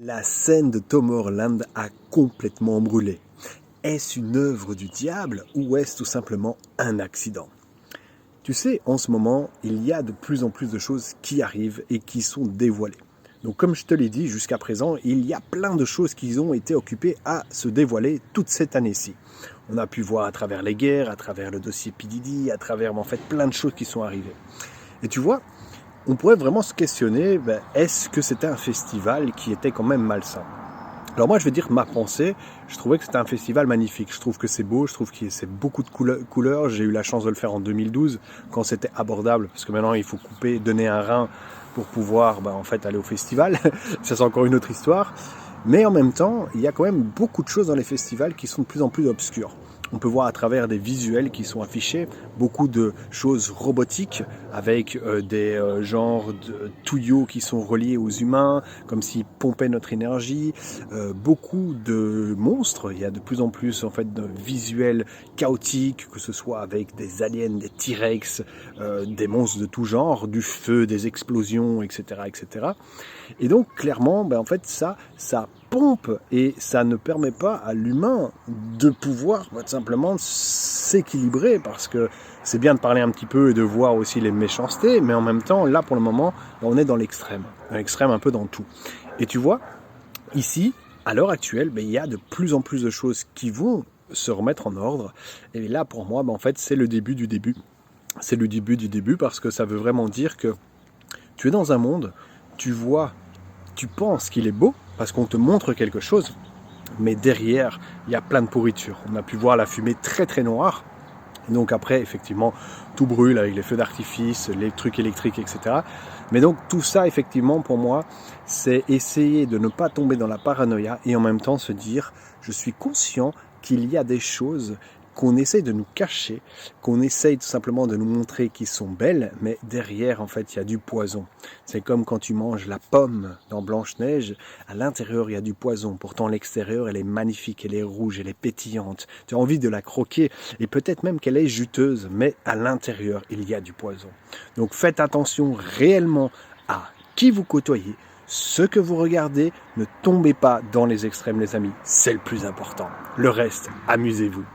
La scène de Tom Holland a complètement brûlé. Est-ce une œuvre du diable ou est-ce tout simplement un accident? Tu sais, en ce moment, il y a de plus en plus de choses qui arrivent et qui sont dévoilées. Donc comme je te l'ai dit jusqu'à présent, il y a plein de choses qui ont été occupées à se dévoiler toute cette année-ci. On a pu voir à travers les guerres, à travers le dossier P. Diddy, à travers en fait plein de choses qui sont arrivées. Et tu vois, on pourrait vraiment se questionner, est-ce que c'était un festival qui était quand même malsain? Alors moi je vais dire ma pensée, je trouvais que c'était un festival magnifique, je trouve que c'est beau, je trouve que c'est beaucoup de couleurs, j'ai eu la chance de le faire en 2012 quand c'était abordable, parce que maintenant il faut couper, donner un rein pour pouvoir en fait aller au festival, ça c'est encore une autre histoire, mais en même temps il y a quand même beaucoup de choses dans les festivals qui sont de plus en plus obscures. On peut voir à travers des visuels qui sont affichés beaucoup de choses robotiques avec des genres de tuyaux qui sont reliés aux humains, comme s'ils pompaient notre énergie. Beaucoup de monstres, il y a de plus en plus en fait de visuels chaotiques, que ce soit avec des aliens, des T-Rex, des monstres de tout genre, du feu, des explosions, etc., etc. Et donc clairement, en fait ça pompe et ça ne permet pas à l'humain de pouvoir tout simplement s'équilibrer, parce que c'est bien de parler un petit peu et de voir aussi les méchancetés, mais en même temps là pour le moment on est dans l'extrême un peu dans tout. Et tu vois ici à l'heure actuelle il y a de plus en plus de choses qui vont se remettre en ordre, et là pour moi en fait c'est le début du début, c'est le début du début, parce que ça veut vraiment dire que tu es dans un monde, tu vois, tu penses qu'il est beau parce qu'on te montre quelque chose, mais derrière, il y a plein de pourriture. On a pu voir la fumée très très noire. Et donc après, effectivement, tout brûle avec les feux d'artifice, les trucs électriques, etc. Mais donc tout ça, effectivement, pour moi, c'est essayer de ne pas tomber dans la paranoïa et en même temps se dire, je suis conscient qu'il y a des choses qu'on essaye de nous cacher, qu'on essaye tout simplement de nous montrer qui sont belles, mais derrière, en fait, il y a du poison. C'est comme quand tu manges la pomme dans Blanche-Neige, à l'intérieur, il y a du poison. Pourtant, l'extérieur, elle est magnifique, elle est rouge, elle est pétillante. Tu as envie de la croquer, et peut-être même qu'elle est juteuse, mais à l'intérieur, il y a du poison. Donc, faites attention réellement à qui vous côtoyez, ce que vous regardez. Ne tombez pas dans les extrêmes, les amis. C'est le plus important. Le reste, amusez-vous.